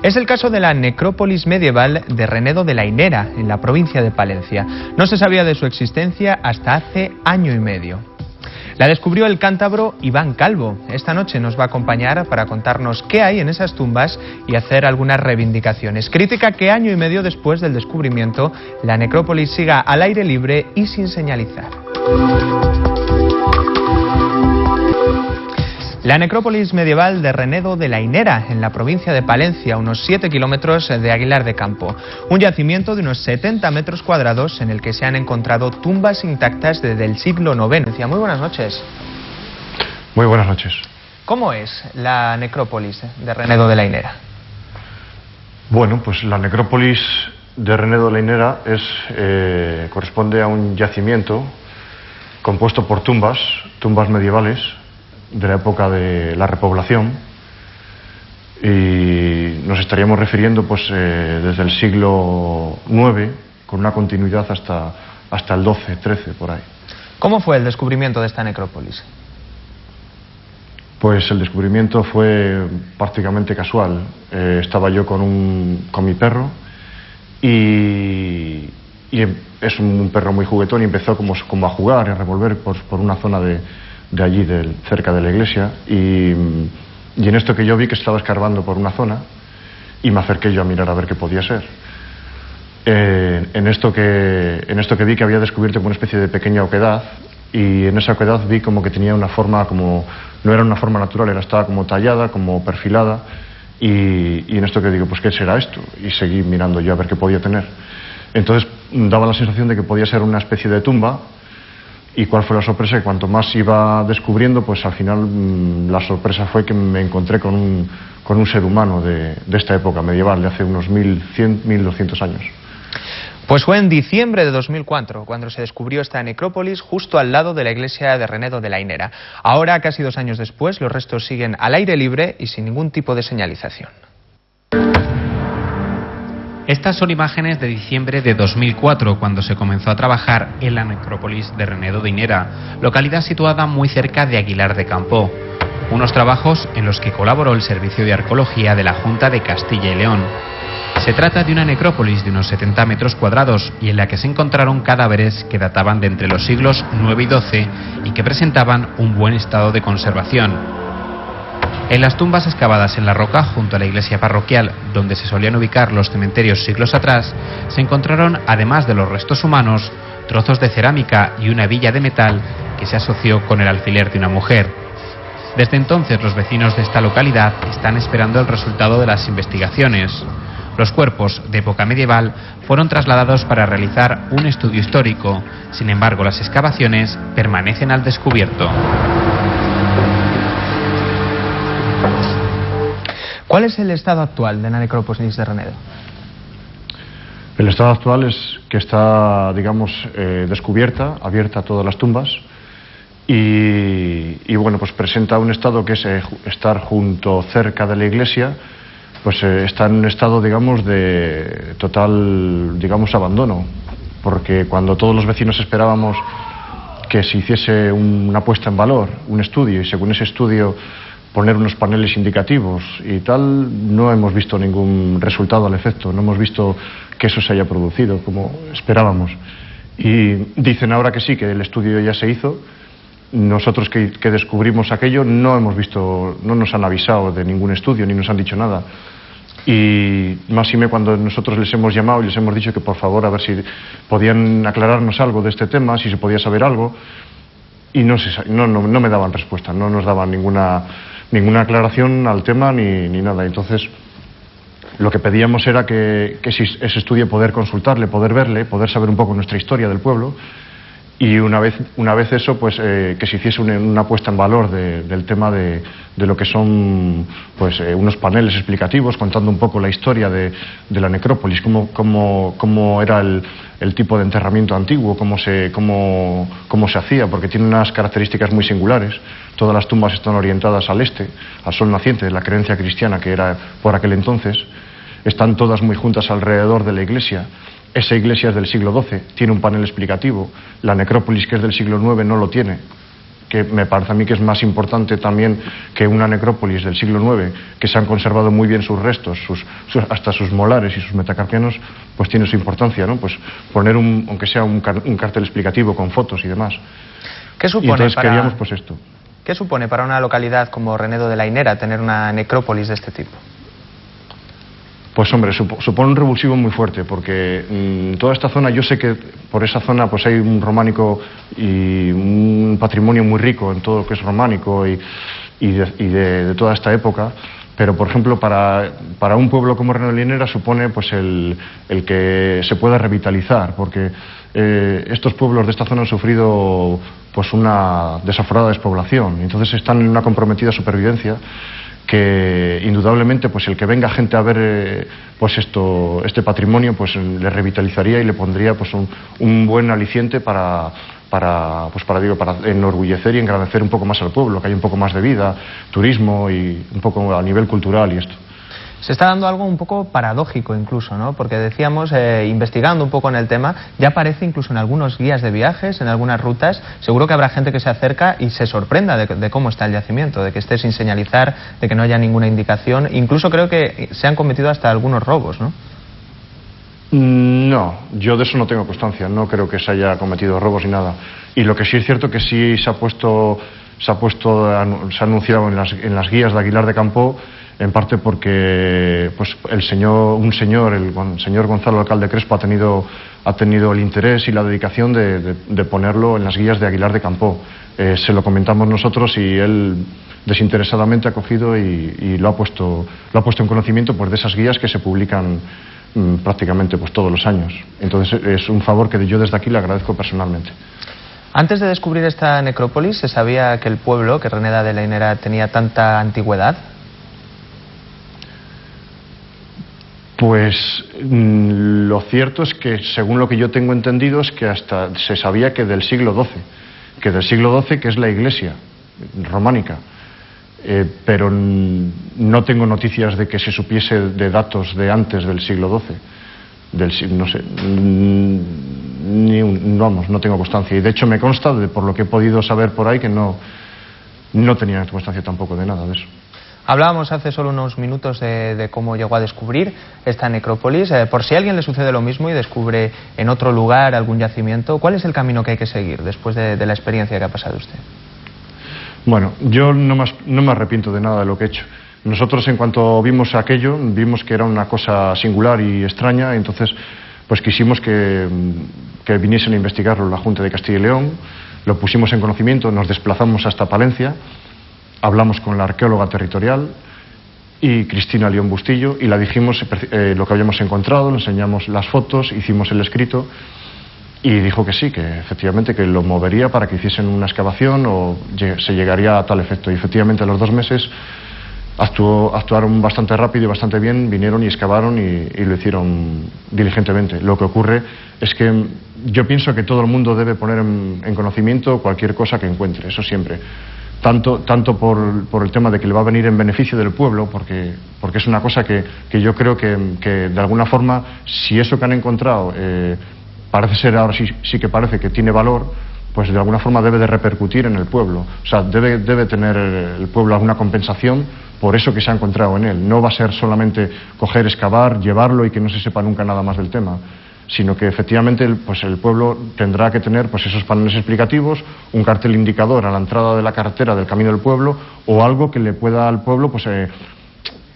Es el caso de la necrópolis medieval de Renedo de la Inera, en la provincia de Palencia. No se sabía de su existencia hasta hace año y medio. La descubrió el cántabro Iván Calvo. Esta noche nos va a acompañar para contarnos qué hay en esas tumbas y hacer algunas reivindicaciones. Crítica que año y medio después del descubrimiento, la necrópolis siga al aire libre y sin señalizar. La necrópolis medieval de Renedo de la Inera, en la provincia de Palencia, unos 7 kilómetros de Aguilar de Campo. Un yacimiento de unos 70 metros cuadrados en el que se han encontrado tumbas intactas desde el siglo IX. Muy buenas noches. Muy buenas noches. ¿Cómo es la necrópolis de Renedo de la Inera? Bueno, pues la necrópolis de Renedo de la Inera corresponde a un yacimiento compuesto por tumbas medievales de la época de la repoblación, y nos estaríamos refiriendo pues desde el siglo IX, con una continuidad hasta el XII, XIII, por ahí. ¿Cómo fue el descubrimiento de esta necrópolis? Pues el descubrimiento fue prácticamente casual. Estaba yo con mi perro y es un perro muy juguetón, y empezó como a jugar y a revolver por una zona de allí, cerca de la iglesia, y en esto que yo vi que estaba escarbando por una zona, y me acerqué yo a mirar a ver qué podía ser. En esto que vi que había descubierto como una especie de pequeña oquedad, y en esa oquedad vi como que tenía una forma, como no era una forma natural, estaba como tallada, como perfilada, y en esto que digo, pues ¿qué será esto? Y seguí mirando yo a ver qué podía tener. Entonces daba la sensación de que podía ser una especie de tumba. ¿Y cuál fue la sorpresa? Que cuanto más iba descubriendo, pues al final la sorpresa fue que me encontré con un ser humano de esta época medieval, de hace unos 1100, 1200 años. Pues fue en diciembre de 2004 cuando se descubrió esta necrópolis justo al lado de la iglesia de Renedo de la Inera. Ahora, casi 2 años después, los restos siguen al aire libre y sin ningún tipo de señalización. Estas son imágenes de diciembre de 2004, cuando se comenzó a trabajar en la necrópolis de Renedo de Inera, localidad situada muy cerca de Aguilar de Campo. Unos trabajos en los que colaboró el Servicio de Arqueología de la Junta de Castilla y León. Se trata de una necrópolis de unos 70 metros cuadrados y en la que se encontraron cadáveres que databan de entre los siglos IX y XII y que presentaban un buen estado de conservación. En las tumbas excavadas en la roca, junto a la iglesia parroquial, donde se solían ubicar los cementerios siglos atrás, se encontraron, además de los restos humanos, trozos de cerámica y una hebilla de metal que se asoció con el alfiler de una mujer. Desde entonces, los vecinos de esta localidad están esperando el resultado de las investigaciones. Los cuerpos de época medieval fueron trasladados para realizar un estudio histórico. Sin embargo, las excavaciones permanecen al descubierto. ¿Cuál es el estado actual de la necrópolis de Renedo? El estado actual es que está, digamos, descubierta, abierta a todas las tumbas, y bueno, pues presenta un estado que es estar cerca de la iglesia, pues está en un estado, digamos, de total, digamos, abandono, porque cuando todos los vecinos esperábamos que se hiciese una puesta en valor, un estudio, y según ese estudio poner unos paneles indicativos y tal, no hemos visto ningún resultado al efecto, no hemos visto que eso se haya producido como esperábamos. Y dicen ahora que sí, que el estudio ya se hizo. Nosotros que descubrimos aquello no hemos visto, no nos han avisado de ningún estudio ni nos han dicho nada. Y máxime cuando nosotros les hemos llamado y les hemos dicho que por favor a ver si podían aclararnos algo de este tema, si se podía saber algo, y no me daban respuesta, no nos daban ninguna aclaración al tema ni nada. Entonces lo que pedíamos era que si ese estudio poder consultarle, poder verle, poder saber un poco nuestra historia del pueblo, y una vez eso, pues que se hiciese una puesta en valor del tema de lo que son pues unos paneles explicativos contando un poco la historia de la necrópolis, cómo era el tipo de enterramiento antiguo, cómo se hacía, porque tiene unas características muy singulares. Todas las tumbas están orientadas al este, al sol naciente, de la creencia cristiana que era por aquel entonces. Están todas muy juntas alrededor de la iglesia. Esa iglesia es del siglo XII, tiene un panel explicativo. La necrópolis, que es del siglo IX, no lo tiene. que me parece a mí que es más importante también que una necrópolis del siglo IX, que se han conservado muy bien sus restos, hasta sus molares y sus metacarpianos, pues tiene su importancia, ¿no? Pues poner aunque sea un cartel explicativo con fotos y demás. ¿Qué supone y entonces queríamos pues esto. ¿Qué supone para una localidad como Renedo de la Inera tener una necrópolis de este tipo? Pues hombre, supone un revulsivo muy fuerte, porque toda esta zona, yo sé que por esa zona pues hay un románico y un patrimonio muy rico en todo lo que es románico y de toda esta época, pero por ejemplo para un pueblo como Renedo de la Inera supone pues el que se pueda revitalizar, porque estos pueblos de esta zona han sufrido pues una desaforada despoblación, entonces están en una comprometida supervivencia, que indudablemente pues el que venga gente a ver pues este patrimonio pues le revitalizaría y le pondría pues un buen aliciente para enorgullecer y engrandecer un poco más al pueblo, que haya un poco más de vida, turismo y un poco a nivel cultural y esto. Se está dando algo un poco paradójico incluso, ¿no? Porque decíamos, investigando un poco en el tema, ya aparece incluso en algunos guías de viajes, en algunas rutas, seguro que habrá gente que se acerca y se sorprenda de cómo está el yacimiento, de que esté sin señalizar, de que no haya ninguna indicación, incluso creo que se han cometido hasta algunos robos, ¿no? No, yo de eso no tengo constancia, no creo que se haya cometido robos ni nada. Y lo que sí es cierto que sí se ha anunciado en las guías de Aguilar de Campoo, en parte porque pues el señor Gonzalo Alcalde Crespo ha tenido el interés y la dedicación de ponerlo en las guías de Aguilar de Campoo. Se lo comentamos nosotros y él desinteresadamente ha cogido y lo ha puesto en conocimiento pues de esas guías que se publican prácticamente pues todos los años. Entonces es un favor que yo desde aquí le agradezco personalmente. Antes de descubrir esta necrópolis, ¿se sabía que el pueblo, que Reneda de la Inera, tenía tanta antigüedad? Pues lo cierto es que, según lo que yo tengo entendido, es que hasta se sabía que del siglo XII, que es la iglesia románica, pero no tengo noticias de que se supiese de datos de antes del siglo XII, no sé, no tengo constancia, y de hecho me consta, por lo que he podido saber por ahí, que no tenía constancia tampoco de nada de eso. Hablábamos hace solo unos minutos de cómo llegó a descubrir esta necrópolis. Por si a alguien le sucede lo mismo y descubre en otro lugar algún yacimiento, ¿cuál es el camino que hay que seguir después de la experiencia que ha pasado usted? Bueno, yo no me arrepiento de nada de lo que he hecho. Nosotros, en cuanto vimos aquello, vimos que era una cosa singular y extraña, entonces pues quisimos que viniesen a investigarlo la Junta de Castilla y León, lo pusimos en conocimiento, nos desplazamos hasta Palencia. Hablamos con la arqueóloga territorial y Cristina León Bustillo y la dijimos lo que habíamos encontrado, le enseñamos las fotos, hicimos el escrito y dijo que sí, que efectivamente que lo movería para que hiciesen una excavación o se llegaría a tal efecto. Y efectivamente a los 2 meses actuaron bastante rápido y bastante bien, vinieron y excavaron y lo hicieron diligentemente. Lo que ocurre es que yo pienso que todo el mundo debe poner en conocimiento cualquier cosa que encuentre, eso siempre. Tanto por el tema de que le va a venir en beneficio del pueblo, porque es una cosa que yo creo que de alguna forma, si eso que han encontrado parece ser, ahora sí que parece que tiene valor, pues de alguna forma debe de repercutir en el pueblo. O sea, debe tener el pueblo alguna compensación por eso que se ha encontrado en él. No va a ser solamente coger, excavar, llevarlo y que no se sepa nunca nada más del tema, sino que efectivamente pues el pueblo tendrá que tener pues esos paneles explicativos, un cartel indicador a la entrada de la carretera del camino del pueblo o algo que le pueda al pueblo pues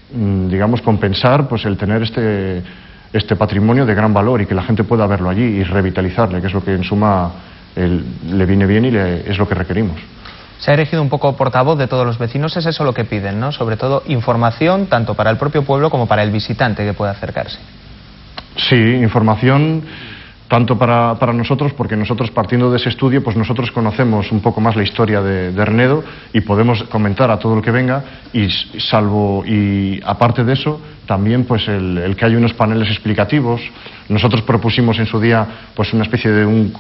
digamos compensar pues el tener este patrimonio de gran valor y que la gente pueda verlo allí y revitalizarle, que es lo que en suma le viene bien y es lo que requerimos. Se ha erigido un poco portavoz de todos los vecinos, es eso lo que piden, ¿no? Sobre todo información tanto para el propio pueblo como para el visitante que pueda acercarse. Sí, información tanto para nosotros, porque nosotros partiendo de ese estudio, pues nosotros conocemos un poco más la historia de Renedo y podemos comentar a todo el que venga y aparte de eso, también pues el que haya unos paneles explicativos. Nosotros propusimos en su día pues una especie de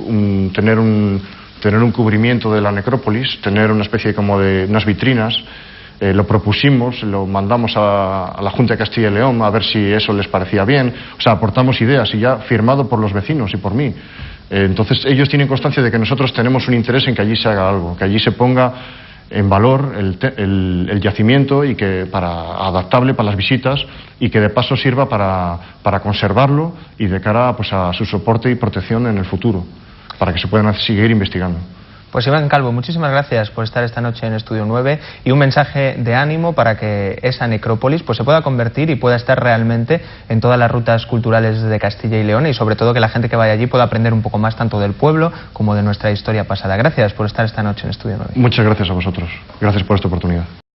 tener un cubrimiento de la necrópolis, tener una especie como de unas vitrinas. Lo propusimos, lo mandamos a la Junta de Castilla y León a ver si eso les parecía bien, o sea, aportamos ideas y ya firmado por los vecinos y por mí. Entonces ellos tienen constancia de que nosotros tenemos un interés en que allí se haga algo, que allí se ponga en valor el yacimiento y que adaptable para las visitas y que de paso sirva para conservarlo y de cara pues, a su soporte y protección en el futuro, para que se puedan seguir investigando. Pues Iván Calvo, muchísimas gracias por estar esta noche en Estudio 9 y un mensaje de ánimo para que esa necrópolis pues, se pueda convertir y pueda estar realmente en todas las rutas culturales de Castilla y León y sobre todo que la gente que vaya allí pueda aprender un poco más tanto del pueblo como de nuestra historia pasada. Gracias por estar esta noche en Estudio 9. Muchas gracias a vosotros. Gracias por esta oportunidad.